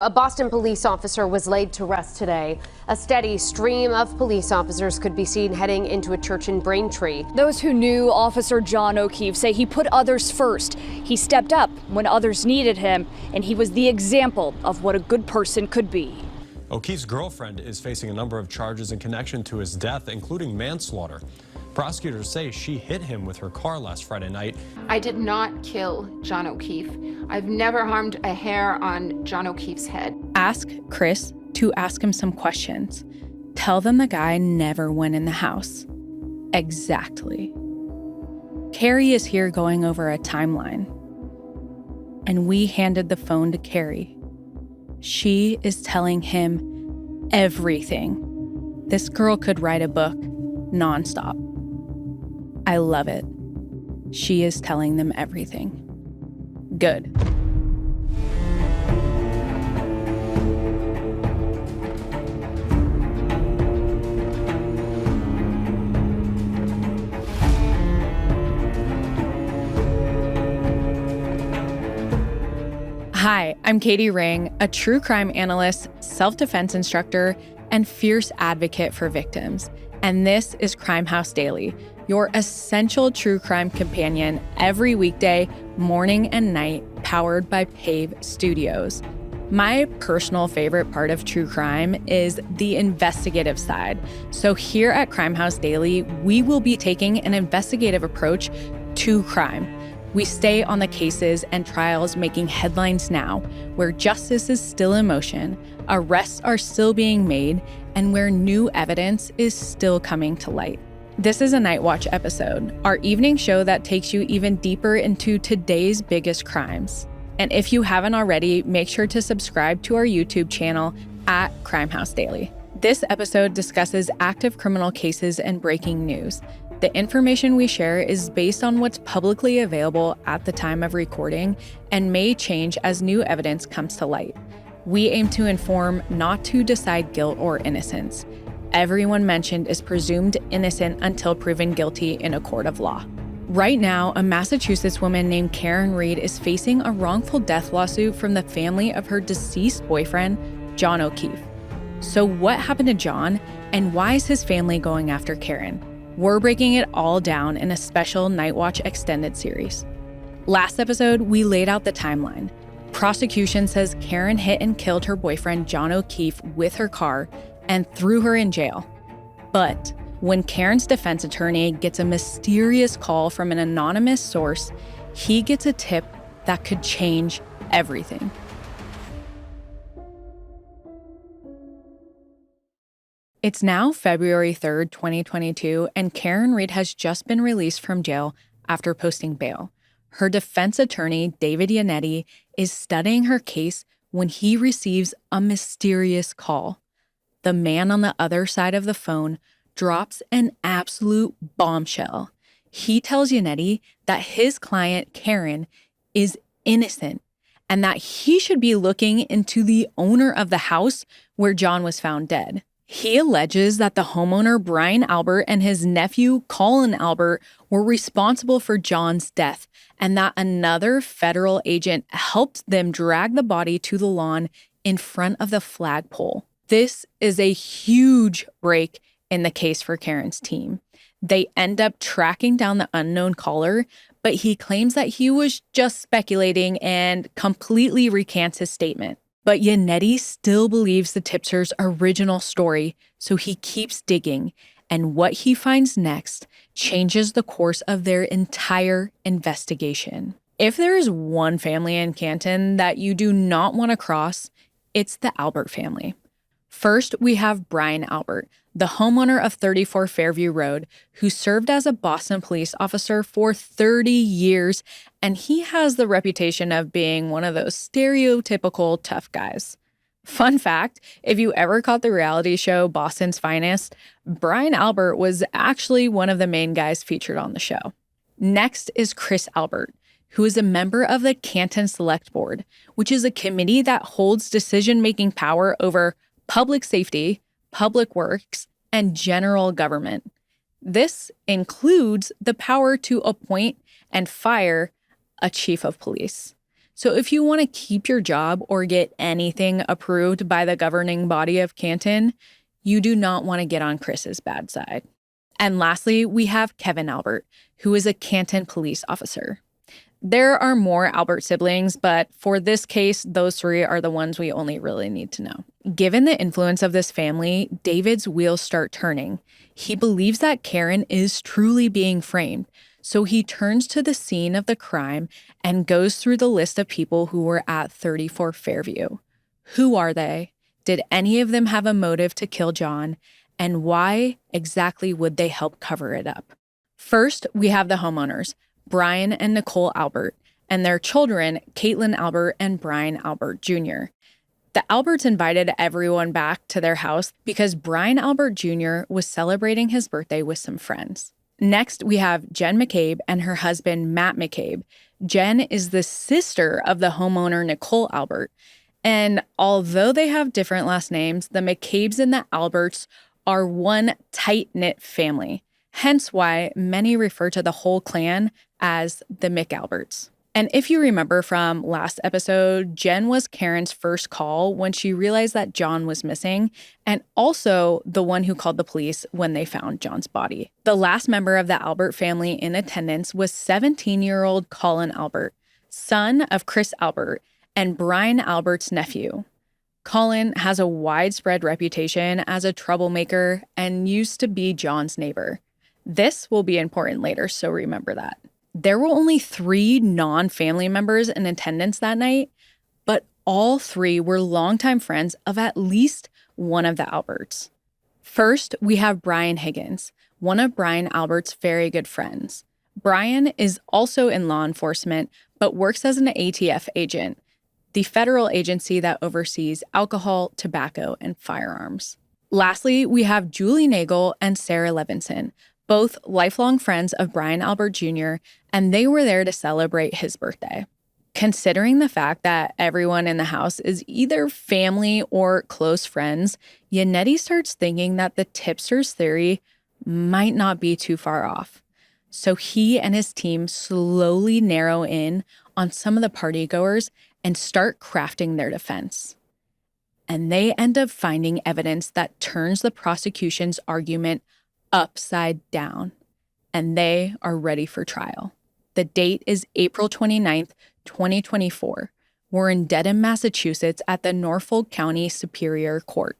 A Boston police officer was laid to rest today. A steady stream of police officers could be seen heading into a church in Braintree. Those who knew Officer John O'Keefe say he put others first. He stepped up when others needed him, and he was the example of what a good person could be. O'Keefe's girlfriend is facing a number of charges in connection to his death, including manslaughter. Prosecutors say she hit him with her car last Friday night. I did not kill John O'Keefe. I've never harmed a hair on John O'Keefe's head. Ask Chris to ask him some questions. Tell them the guy never went in the house. Exactly. Carrie is here going over a timeline. And we handed the phone to Carrie. She is telling him everything. This girl could write a book nonstop. I love it. She is telling them everything. Good. Hi, I'm Katie Ring, a true crime analyst, self-defense instructor, and fierce advocate for victims. And this is Crime House Daily, your essential true crime companion every weekday, morning and night, powered by McCabe Studios. My personal favorite part of true crime is the investigative side. So here at Crime House Daily, we will be taking an investigative approach to crime. We stay on the cases and trials making headlines now, where justice is still in motion, arrests are still being made, and where new evidence is still coming to light. This is a Night Watch episode, our evening show that takes you even deeper into today's biggest crimes. And if you haven't already, make sure to subscribe to our YouTube channel at Crime House Daily. This episode discusses active criminal cases and breaking news. The information we share is based on what's publicly available at the time of recording and may change as new evidence comes to light. We aim to inform, not to decide guilt or innocence. Everyone mentioned is presumed innocent until proven guilty in a court of law. Right now, a Massachusetts woman named Karen Reed is facing a wrongful death lawsuit from the family of her deceased boyfriend, John O'Keefe. So what happened to John, and why is his family going after Karen? We're breaking it all down in a special Night Watch extended series. Last episode, we laid out the timeline. Prosecution says Karen hit and killed her boyfriend, John O'Keefe, with her car and threw her in jail. But when Karen's defense attorney gets a mysterious call from an anonymous source, he gets a tip that could change everything. It's now February 3rd, 2022, and Karen Reed has just been released from jail after posting bail. Her defense attorney, David Yannetti, is studying her case when he receives a mysterious call. The man on the other side of the phone drops an absolute bombshell. He tells Yannetti that his client, Karen, is innocent and that he should be looking into the owner of the house where John was found dead. He alleges that the homeowner, Brian Albert, and his nephew, Colin Albert, were responsible for John's death, and that another federal agent helped them drag the body to the lawn in front of the flagpole. This is a huge break in the case for Karen's team. They end up tracking down the unknown caller, but he claims that he was just speculating and completely recants his statement. But Yannetti still believes the tipster's original story, so he keeps digging, and what he finds next changes the course of their entire investigation. If there is one family in Canton that you do not want to cross, it's the Albert family. First, we have Brian Albert, the homeowner of 34 Fairview Road, who served as a Boston police officer for 30 years, and he has the reputation of being one of those stereotypical tough guys. Fun fact, if you ever caught the reality show Boston's Finest, Brian Albert was actually one of the main guys featured on the show. Next is Chris Albert, who is a member of the Canton Select Board, which is a committee that holds decision-making power over public safety, public works, and general government. This includes the power to appoint and fire a chief of police. So if you want to keep your job or get anything approved by the governing body of Canton, you do not want to get on Chris's bad side. And lastly, we have Kevin Albert, who is a Canton police officer. There are more Albert siblings, but for this case, those three are the ones we only really need to know. Given the influence of this family, David's wheels start turning. He believes that Karen is truly being framed, so he turns to the scene of the crime and goes through the list of people who were at 34 Fairview. Who are they? Did any of them have a motive to kill John? And why exactly would they help cover it up? First, we have the homeowners, Brian and Nicole Albert, and their children, Caitlin Albert and Brian Albert Jr. The Alberts invited everyone back to their house because Brian Albert Jr. was celebrating his birthday with some friends. Next, we have Jen McCabe and her husband, Matt McCabe. Jen is the sister of the homeowner, Nicole Albert. And although they have different last names, the McCabes and the Alberts are one tight-knit family. Hence why many refer to the whole clan as the McAlberts. And if you remember from last episode, Jen was Karen's first call when she realized that John was missing, and also the one who called the police when they found John's body. The last member of the Albert family in attendance was 17-year-old Colin Albert, son of Chris Albert and Brian Albert's nephew. Colin has a widespread reputation as a troublemaker and used to be John's neighbor. This will be important later, so remember that. There were only 3 non-family members in attendance that night, but all 3 were longtime friends of at least one of the Alberts. First, we have Brian Higgins, one of Brian Albert's very good friends. Brian is also in law enforcement, but works as an ATF agent, the federal agency that oversees alcohol, tobacco, and firearms. Lastly, we have Julie Nagel and Sarah Levinson, both lifelong friends of Brian Albert Jr., and they were there to celebrate his birthday. Considering the fact that everyone in the house is either family or close friends, Yannetti starts thinking that the tipster's theory might not be too far off. So he and his team slowly narrow in on some of the partygoers and start crafting their defense. And they end up finding evidence that turns the prosecution's argument upside down, and they are ready for trial. The date is April 29th, 2024. We're in Dedham, Massachusetts at the Norfolk County Superior Court.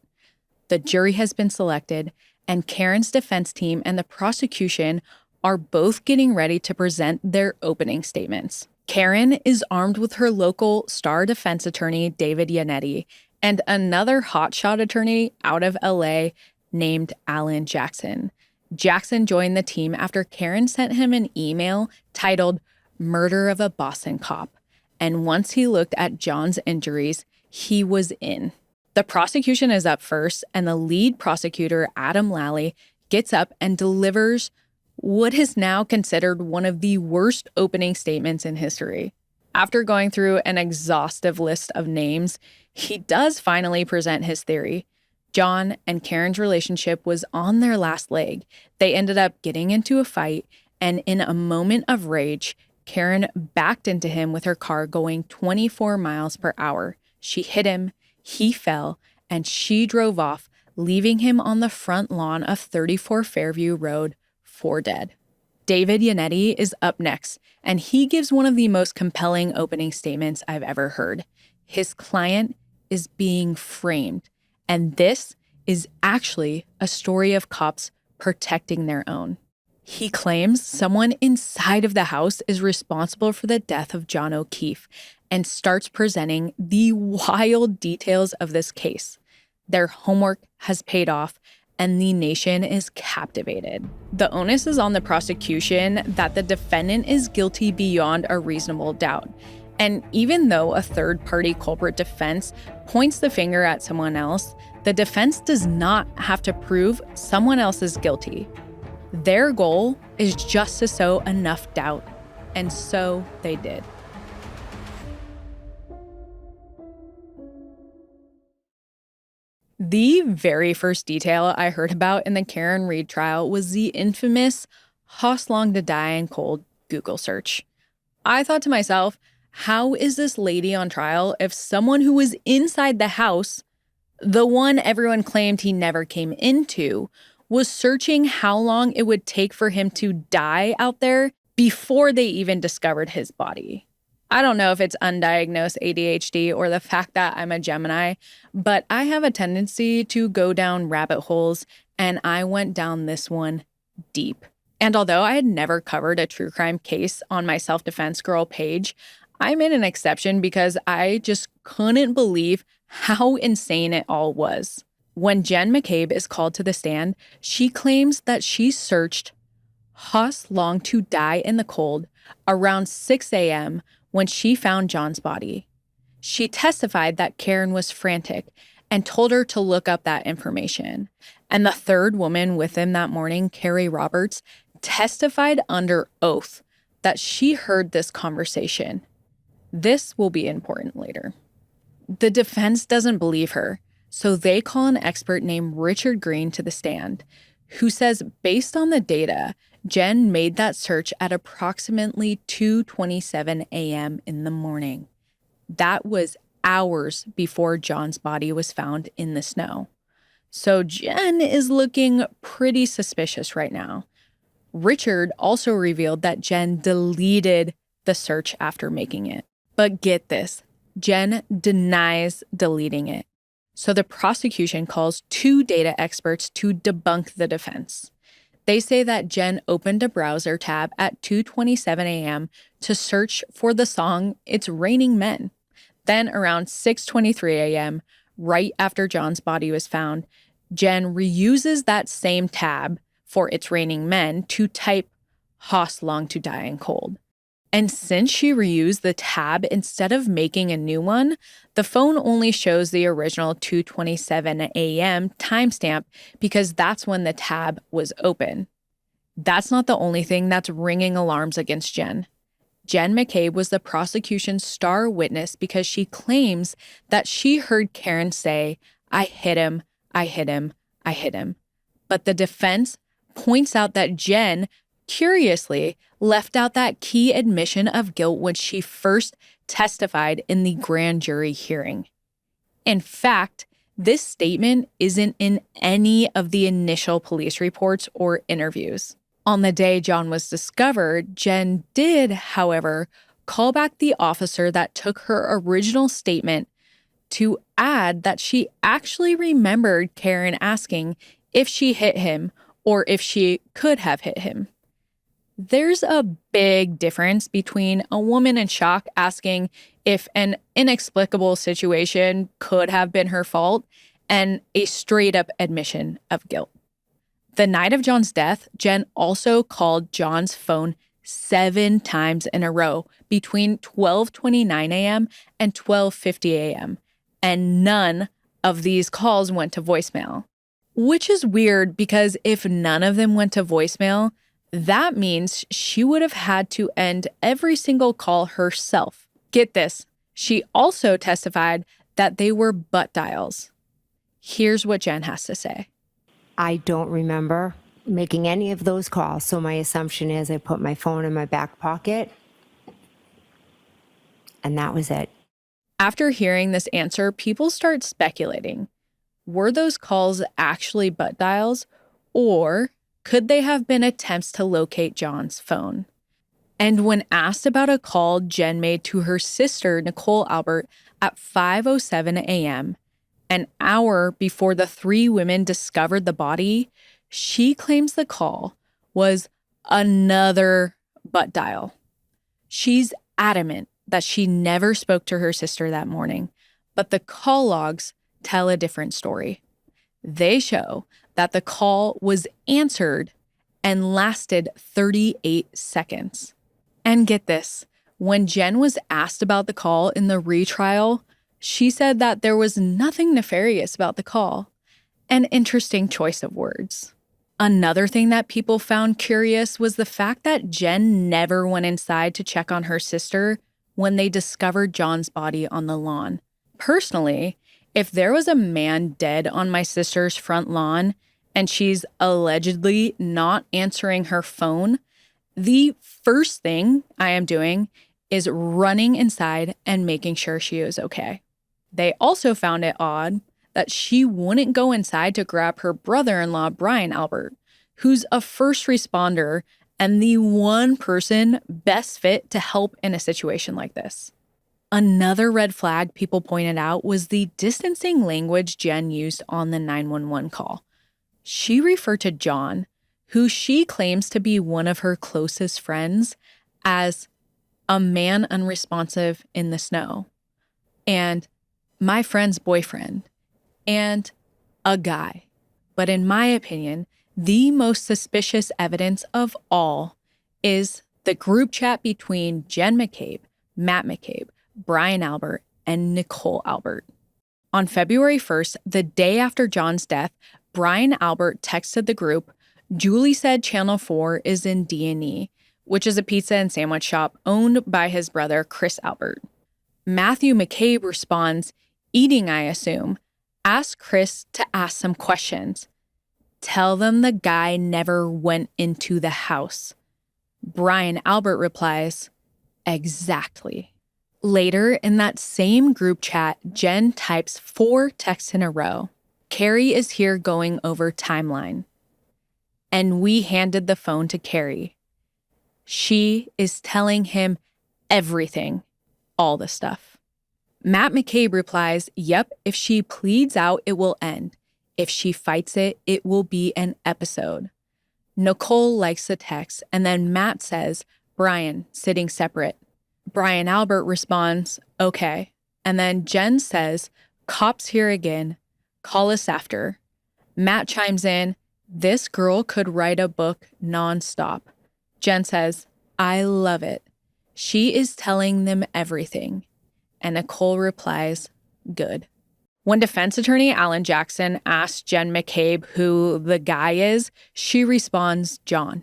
The jury has been selected, and Karen's defense team and the prosecution are both getting ready to present their opening statements. Karen is armed with her local star defense attorney, David Yannetti, and another hotshot attorney out of LA named Alan Jackson. Jackson joined the team after Karen sent him an email titled Murder of a Boston Cop. And once he looked at John's injuries, he was in. The prosecution is up first, and the lead prosecutor, Adam Lally, gets up and delivers what is now considered one of the worst opening statements in history. After going through an exhaustive list of names, he does finally present his theory. John and Karen's relationship was on their last leg. They ended up getting into a fight, and in a moment of rage, Karen backed into him with her car going 24 miles per hour. She hit him, he fell, and she drove off, leaving him on the front lawn of 34 Fairview Road for dead. David Yannetti is up next, and he gives one of the most compelling opening statements I've ever heard. His client is being framed. And this is actually a story of cops protecting their own. He claims someone inside of the house is responsible for the death of John O'Keefe and starts presenting the wild details of this case. Their homework has paid off, and the nation is captivated. The onus is on the prosecution that the defendant is guilty beyond a reasonable doubt. And even though a third-party culprit defense points the finger at someone else, the defense does not have to prove someone else is guilty. Their goal is just to sow enough doubt, and so they did. The very first detail I heard about in the Karen Reed trial was the infamous "Haas long to die in cold" Google search. I thought to myself, How is this lady on trial if someone who was inside the house, the one everyone claimed he never came into, was searching how long it would take for him to die out there before they even discovered his body? I don't know if it's undiagnosed ADHD or the fact that I'm a Gemini, but I have a tendency to go down rabbit holes, and I went down this one deep. And although I had never covered a true crime case on my self-defense girl page, I made an exception because I just couldn't believe how insane it all was. When Jen McCabe is called to the stand, she claims that she searched Haas Long to die in the cold around 6 a.m. when she found John's body. She testified that Karen was frantic and told her to look up that information. And the third woman with him that morning, Carrie Roberts, testified under oath that she heard this conversation. This will be important later. The defense doesn't believe her, so they call an expert named Richard Green to the stand, who says based on the data, Jen made that search at approximately 2:27 a.m. in the morning. That was hours before John's body was found in the snow. So Jen is looking pretty suspicious right now. Richard also revealed that Jen deleted the search after making it. But get this, Jen denies deleting it. So the prosecution calls 2 data experts to debunk the defense. They say that Jen opened a browser tab at 2:27 a.m. to search for the song It's Raining Men. Then around 6:23 a.m., right after John's body was found, Jen reuses that same tab for It's Raining Men to type Haas Long to die in cold. And since she reused the tab instead of making a new one, the phone only shows the original 2:27 a.m. timestamp because that's when the tab was open. That's not the only thing that's ringing alarms against Jen. Jen McCabe was the prosecution's star witness because she claims that she heard Karen say, "I hit him, I hit him, I hit him." But the defense points out that Jen, curiously, left out that key admission of guilt when she first testified in the grand jury hearing. In fact, this statement isn't in any of the initial police reports or interviews. On the day John was discovered, Jen did, however, call back the officer that took her original statement to add that she actually remembered Karen asking if she hit him or if she could have hit him. There's a big difference between a woman in shock asking if an inexplicable situation could have been her fault and a straight-up admission of guilt. The night of John's death, Jen also called John's phone 7 times in a row between 12:29 a.m. and 12:50 a.m., and none of these calls went to voicemail. Which is weird because if none of them went to voicemail, that means she would have had to end every single call herself. Get this, she also testified that they were butt dials. Here's what Jen has to say. I don't remember making any of those calls, so my assumption is I put my phone in my back pocket, and that was it. After hearing this answer, people start speculating. Were those calls actually butt dials, or could they have been attempts to locate John's phone? And when asked about a call Jen made to her sister, Nicole Albert, at 5:07 a.m., an hour before the 3 women discovered the body, she claims the call was another butt dial. She's adamant that she never spoke to her sister that morning, but the call logs tell a different story. They show that the call was answered and lasted 38 seconds. And get this, when Jen was asked about the call in the retrial, she said that there was nothing nefarious about the call. An interesting choice of words. Another thing that people found curious was the fact that Jen never went inside to check on her sister when they discovered John's body on the lawn. Personally, if there was a man dead on my sister's front lawn and she's allegedly not answering her phone, the first thing I am doing is running inside and making sure she is okay. They also found it odd that she wouldn't go inside to grab her brother-in-law, Brian Albert, who's a first responder and the one person best fit to help in a situation like this. Another red flag people pointed out was the distancing language Jen used on the 911 call. She referred to John, who she claims to be one of her closest friends, as a man unresponsive in the snow, and my friend's boyfriend, and a guy. But in my opinion, the most suspicious evidence of all is the group chat between Jen McCabe, Matt McCabe, Brian Albert, and Nicole Albert. On February 1st, the day after John's death, Brian Albert texted the group, "Julie said Channel 4 is in D&E, which is a pizza and sandwich shop owned by his brother, Chris Albert." Matthew McCabe responds, "Eating, I assume. Ask Chris to ask some questions. Tell them the guy never went into the house." Brian Albert replies, "Exactly." Later in that same group chat, Jen types 4 texts in a row. "Carrie is here going over timeline. And we handed the phone to Carrie. She is telling him everything, all the stuff." Matt McCabe replies, "Yep, if she pleads out, it will end. If she fights it, it will be an episode." Nicole likes the text, and then Matt says, "Brian, sitting separate." Brian Albert responds, "Okay." And then Jen says, "Cops here again. Call us after." Matt chimes in, "This girl could write a book nonstop." Jen says, "I love it. She is telling them everything." And Nicole replies, "Good." When defense attorney Alan Jackson asks Jen McCabe who the guy is, she responds, "John."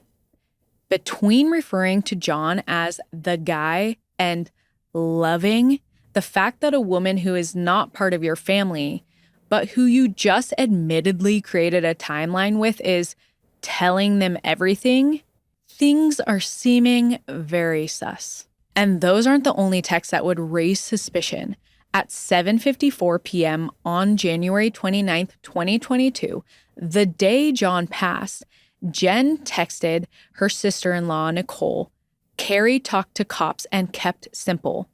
Between referring to John as the guy and loving, the fact that a woman who is not part of your family, but who you just admittedly created a timeline with, is telling them everything, things are seeming very sus. And those aren't the only texts that would raise suspicion. At 7:54 p.m. on January 29th, 2022, the day John passed, Jen texted her sister-in-law, Nicole, "Carrie talked to cops and kept simple."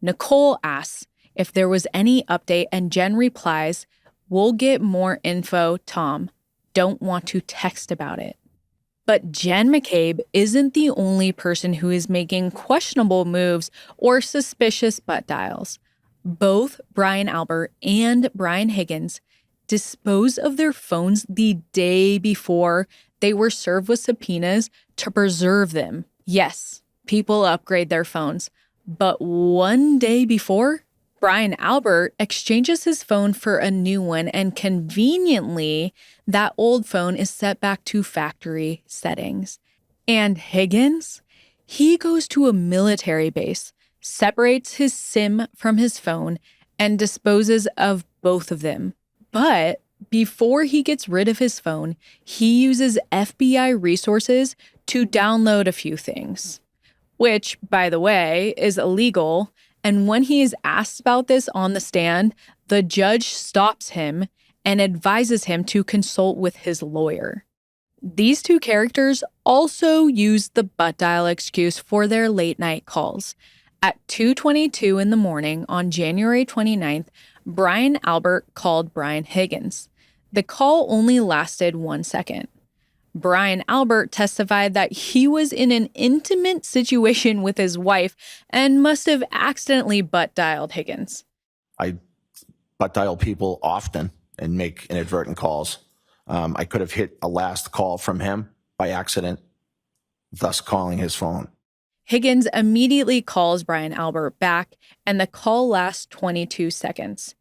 Nicole asks if there was any update, and Jen replies, "We'll get more info, Tom. Don't want to text about it." But Jen McCabe isn't the only person who is making questionable moves or suspicious butt dials. Both Brian Albert and Brian Higgins disposed of their phones the day before they were served with subpoenas to preserve them. Yes, people upgrade their phones, but one day before, Brian Albert exchanges his phone for a new one, and conveniently, that old phone is set back to factory settings. And Higgins, he goes to a military base, separates his SIM from his phone, and disposes of both of them. But before he gets rid of his phone, he uses FBI resources to download a few things, which, by the way, is illegal. And when he is asked about this on the stand, the judge stops him and advises him to consult with his lawyer. These two characters also used the butt dial excuse for their late night calls. At 2:22 in the morning on January 29th, Brian Albert called Brian Higgins. The call only lasted 1 second. Brian Albert testified that he was in an intimate situation with his wife and must have accidentally butt dialed Higgins. I butt dial people often and make inadvertent calls. I could have hit a last call from him by accident, thus calling his phone. Higgins immediately calls Brian Albert back, and the call lasts 22 seconds.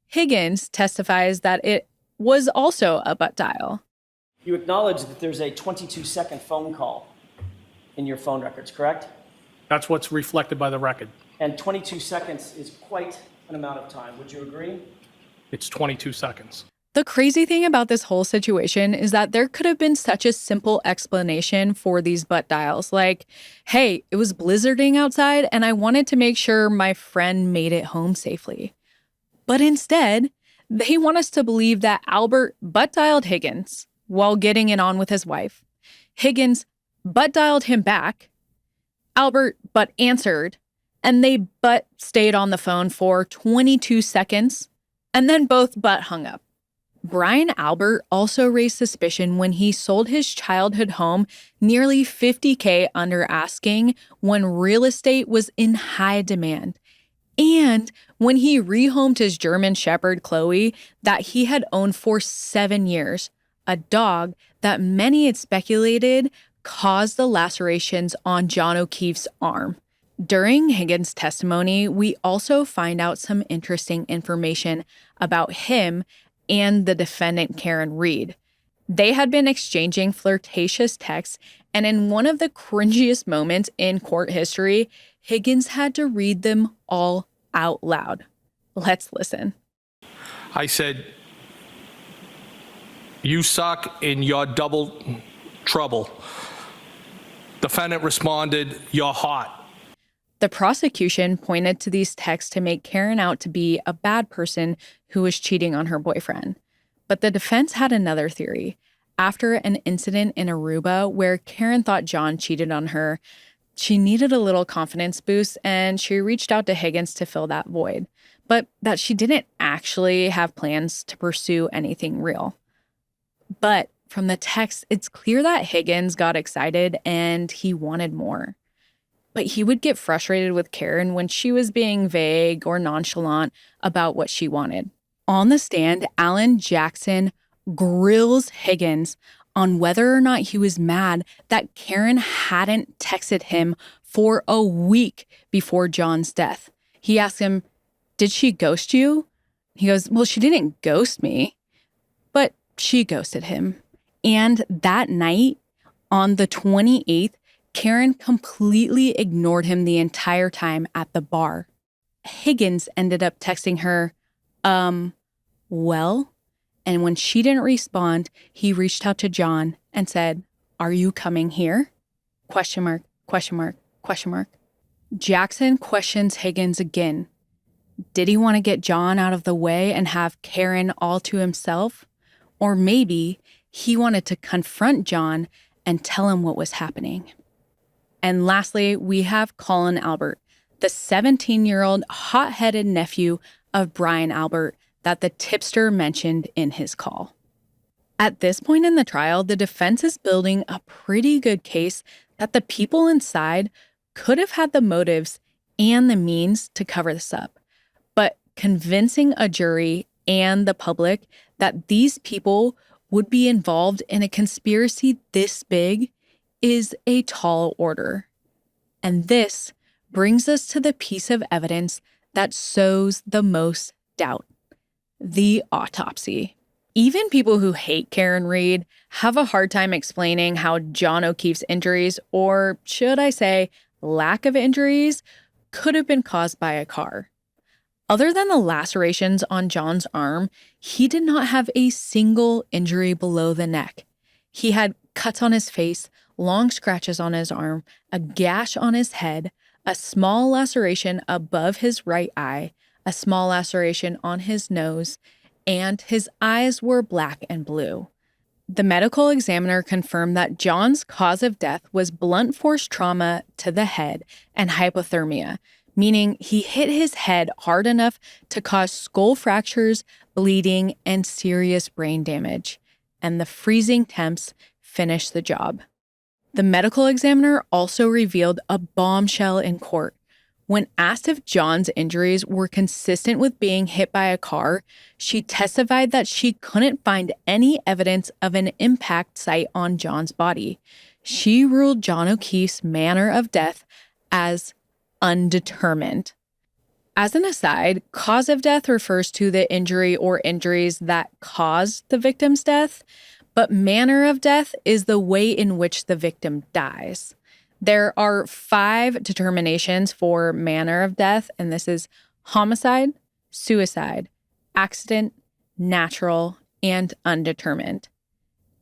Higgins testifies that it was also a butt dial. You acknowledge that there's a 22-second phone call in your phone records, correct? That's what's reflected by the record. And 22 seconds is quite an amount of time. Would you agree? It's 22 seconds. The crazy thing about this whole situation is that there could have been such a simple explanation for these butt dials. Like, hey, it was blizzarding outside and I wanted to make sure my friend made it home safely. But instead, they want us to believe that Albert butt dialed Higgins while getting it on with his wife. Higgins butt dialed him back. Albert butt answered. And they butt stayed on the phone for 22 seconds. And then both butt hung up. Brian Albert also raised suspicion when he sold his childhood home nearly $50K under asking when real estate was in high demand. And when he rehomed his German Shepherd, Chloe, that he had owned for 7 years, a dog that many had speculated caused the lacerations on John O'Keefe's arm. During Higgins' testimony, we also find out some interesting information about him and the defendant, Karen Reed. They had been exchanging flirtatious texts, and in one of the cringiest moments in court history, Higgins had to read them all out loud. Let's listen. I said, "You suck and you're double trouble." Defendant responded, "You're hot." The prosecution pointed to these texts to make Karen out to be a bad person who was cheating on her boyfriend. But the defense had another theory. After an incident in Aruba where Karen thought John cheated on her, she needed a little confidence boost and she reached out to Higgins to fill that void, but that she didn't actually have plans to pursue anything real. But from the text, it's clear that Higgins got excited and he wanted more. But he would get frustrated with Karen when she was being vague or nonchalant about what she wanted. On the stand, Alan Jackson grills Higgins on whether or not he was mad that Karen hadn't texted him for a week before John's death. He asked him, "Did she ghost you?" He goes, "Well, she didn't ghost me, but she ghosted him." And that night, on the 28th, Karen completely ignored him the entire time at the bar. Higgins ended up texting her, well? And when she didn't respond, he reached out to John and said, "Are you coming here?" ? Jackson questions Higgins again. Did he want to get John out of the way and have Karen all to himself? Or maybe he wanted to confront John and tell him what was happening. And lastly, we have Colin Albert, the 17-year-old hot-headed nephew of Brian Albert that the tipster mentioned in his call. At this point in the trial, the defense is building a pretty good case that the people inside could have had the motives and the means to cover this up. But convincing a jury and the public that these people would be involved in a conspiracy this big is a tall order. And this brings us to the piece of evidence that sows the most doubt: the autopsy. Even people who hate Karen Reed have a hard time explaining how John O'Keefe's injuries, or should I say lack of injuries, could have been caused by a car. Other than the lacerations on John's arm, he did not have a single injury below the neck. He had cuts on his face, long scratches on his arm, a gash on his head, a small laceration above his right eye, a small laceration on his nose, and his eyes were black and blue. The medical examiner confirmed that John's cause of death was blunt force trauma to the head and hypothermia, meaning he hit his head hard enough to cause skull fractures, bleeding, and serious brain damage. And the freezing temps finished the job. The medical examiner also revealed a bombshell in court. When asked if John's injuries were consistent with being hit by a car, she testified that she couldn't find any evidence of an impact site on John's body. She ruled John O'Keefe's manner of death as undetermined. As an aside, cause of death refers to the injury or injuries that caused the victim's death, but manner of death is the way in which the victim dies. There are 5 determinations for manner of death, and this is homicide, suicide, accident, natural, and undetermined.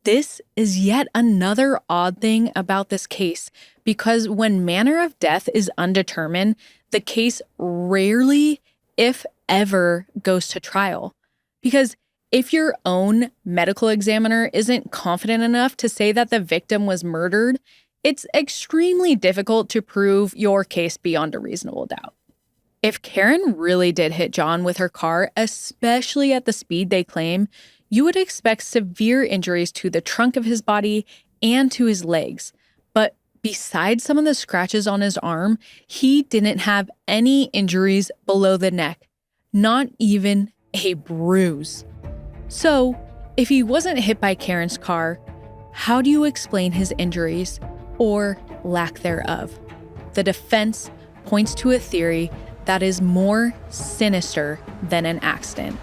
This is yet another odd thing about this case, because when manner of death is undetermined, the case rarely, if ever, goes to trial. Because if your own medical examiner isn't confident enough to say that the victim was murdered, it's extremely difficult to prove your case beyond a reasonable doubt. If Karen really did hit John with her car, especially at the speed they claim, you would expect severe injuries to the trunk of his body and to his legs. But besides some of the scratches on his arm, he didn't have any injuries below the neck, not even a bruise. So, if he wasn't hit by Karen's car, how do you explain his injuries, or lack thereof? The defense points to a theory that is more sinister than an accident.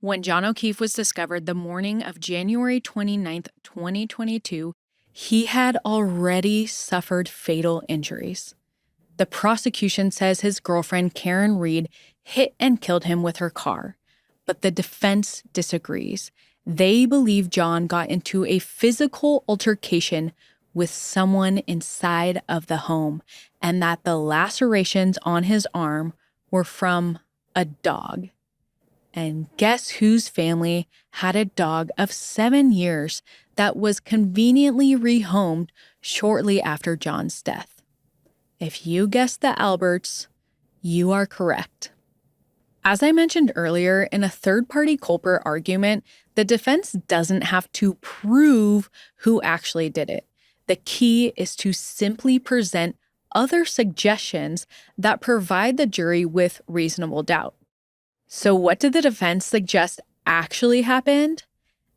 When John O'Keefe was discovered the morning of January 29, 2022, he had already suffered fatal injuries. The prosecution says his girlfriend, Karen Reed, hit and killed him with her car, but the defense disagrees. They believe John got into a physical altercation with someone inside of the home, and that the lacerations on his arm were from a dog. And guess whose family had a dog of 7 years that was conveniently rehomed shortly after John's death? If you guessed the Alberts, you are correct. As I mentioned earlier, in a third-party culprit argument, the defense doesn't have to prove who actually did it. The key is to simply present other suggestions that provide the jury with reasonable doubt. So what did the defense suggest actually happened?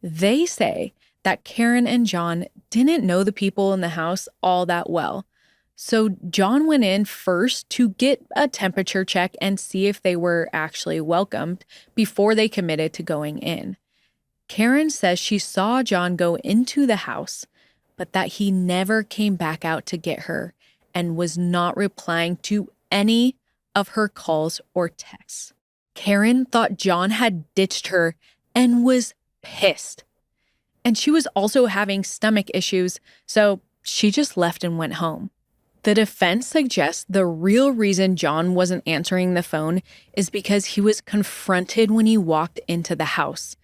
They say that Karen and John didn't know the people in the house all that well. So John went in first to get a temperature check and see if they were actually welcomed before they committed to going in. Karen says she saw John go into the house, but that he never came back out to get her and was not replying to any of her calls or texts. Karen thought John had ditched her and was pissed. And she was also having stomach issues, so she just left and went home. The defense suggests the real reason John wasn't answering the phone is because he was confronted when he walked into the house.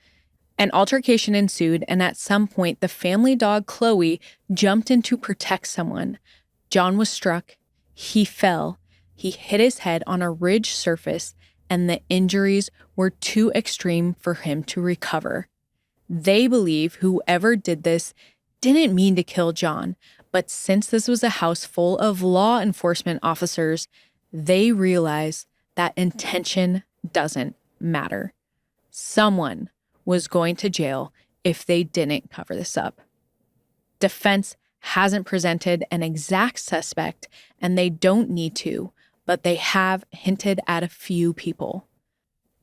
An altercation ensued, and at some point, the family dog Chloe jumped in to protect someone. John was struck, he fell, he hit his head on a ridge surface, and the injuries were too extreme for him to recover. They believe whoever did this didn't mean to kill John, but since this was a house full of law enforcement officers, they realize that intention doesn't matter. Someone was going to jail if they didn't cover this up. Defense hasn't presented an exact suspect, and they don't need to, but they have hinted at a few people.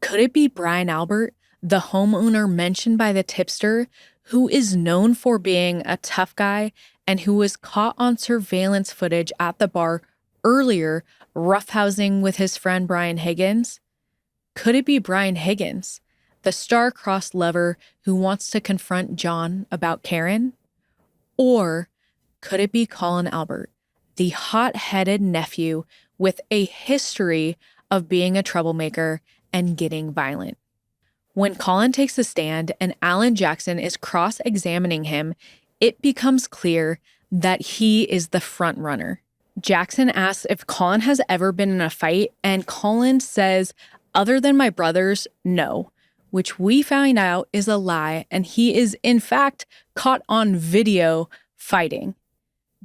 Could it be Brian Albert, the homeowner mentioned by the tipster, who is known for being a tough guy and who was caught on surveillance footage at the bar earlier roughhousing with his friend Brian Higgins? Could it be Brian Higgins, the star-crossed lover who wants to confront John about Karen? Or could it be Colin Albert, the hot-headed nephew with a history of being a troublemaker and getting violent? When Colin takes the stand and Alan Jackson is cross-examining him, it becomes clear that he is the front runner. Jackson asks if Colin has ever been in a fight, and Colin says, "Other than my brothers, no," which we find out is a lie, and he is in fact caught on video fighting.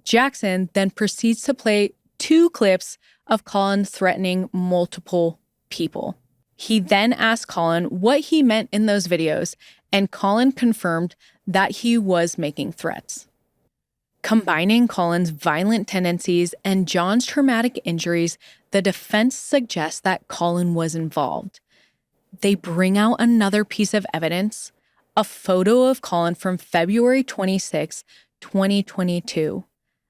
Jackson then proceeds to play 2 clips of Colin threatening multiple people. He then asked Colin what he meant in those videos, and Colin confirmed that he was making threats. Combining Colin's violent tendencies and John's traumatic injuries, the defense suggests that Colin was involved. They bring out another piece of evidence, a photo of Colin from February 26, 2022,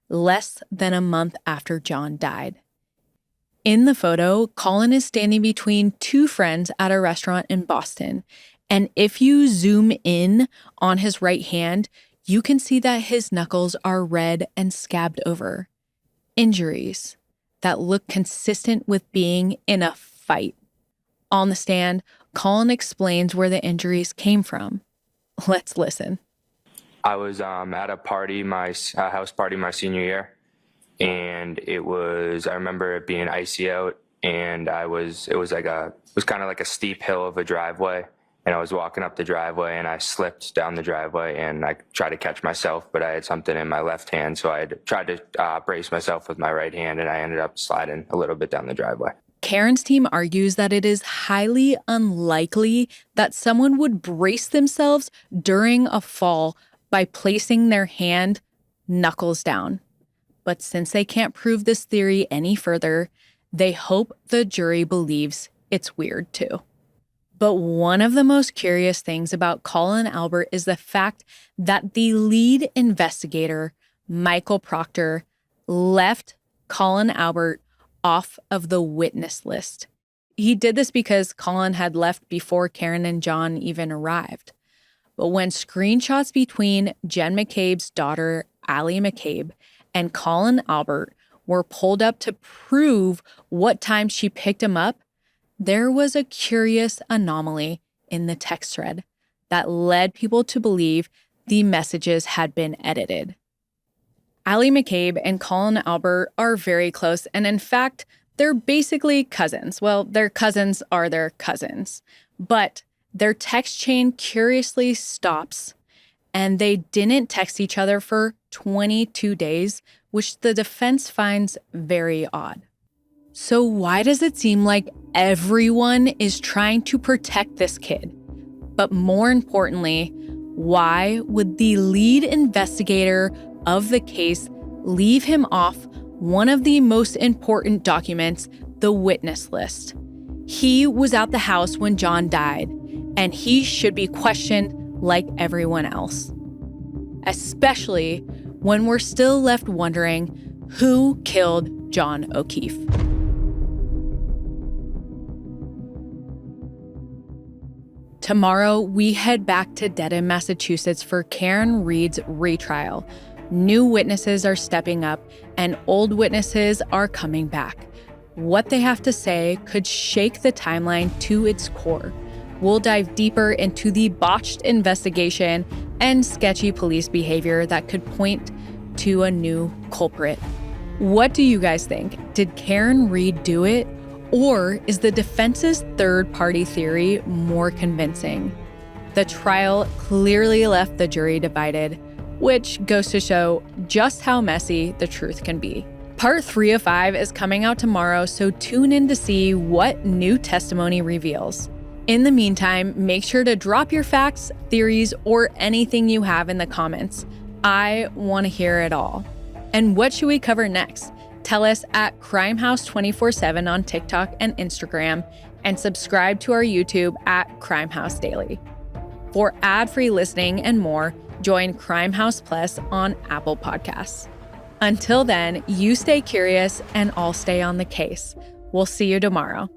less than a month after John died. In the photo, Colin is standing between two friends at a restaurant in Boston. And if you zoom in on his right hand, you can see that his knuckles are red and scabbed over. Injuries that look consistent with being in a fight. On the stand, Colin explains where the injuries came from. Let's listen. I was at a party, my house party my senior year, and I remember it being icy out, and it was kind of like a steep hill of a driveway, and I was walking up the driveway and I slipped down the driveway and I tried to catch myself, but I had something in my left hand, so I had tried to brace myself with my right hand, and I ended up sliding a little bit down the driveway. Karen's team argues that it is highly unlikely that someone would brace themselves during a fall by placing their hand knuckles down. But since they can't prove this theory any further, they hope the jury believes it's weird too. But one of the most curious things about Colin Albert is the fact that the lead investigator, Michael Proctor, left Colin Albert off of the witness list. He did this because Colin had left before Karen and John even arrived. But when screenshots between Jen McCabe's daughter, Allie McCabe, and Colin Albert were pulled up to prove what time she picked him up, there was a curious anomaly in the text thread that led people to believe the messages had been edited. Allie McCabe and Colin Albert are very close, and in fact, they're basically cousins. Well, their cousins are their cousins. But their text chain curiously stops, and they didn't text each other for 22 days, which the defense finds very odd. So why does it seem like everyone is trying to protect this kid? But more importantly, why would the lead investigator of the case leave him off one of the most important documents, the witness list? He was at the house when John died, and he should be questioned like everyone else. Especially when we're still left wondering who killed John O'Keefe. Tomorrow, we head back to Dedham, Massachusetts for Karen Reed's retrial. New witnesses are stepping up, and old witnesses are coming back. What they have to say could shake the timeline to its core. We'll dive deeper into the botched investigation and sketchy police behavior that could point to a new culprit. What do you guys think? Did Karen Reed do it? Or is the defense's third-party theory more convincing? The trial clearly left the jury divided, which goes to show just how messy the truth can be. Part 3 of 5 is coming out tomorrow, so tune in to see what new testimony reveals. In the meantime, make sure to drop your facts, theories, or anything you have in the comments. I want to hear it all. And what should we cover next? Tell us at CrimeHouse247 on TikTok and Instagram, and subscribe to our YouTube at Crimehouse Daily. For ad-free listening and more, join Crimehouse Plus on Apple Podcasts. Until then, you stay curious and I'll stay on the case. We'll see you tomorrow.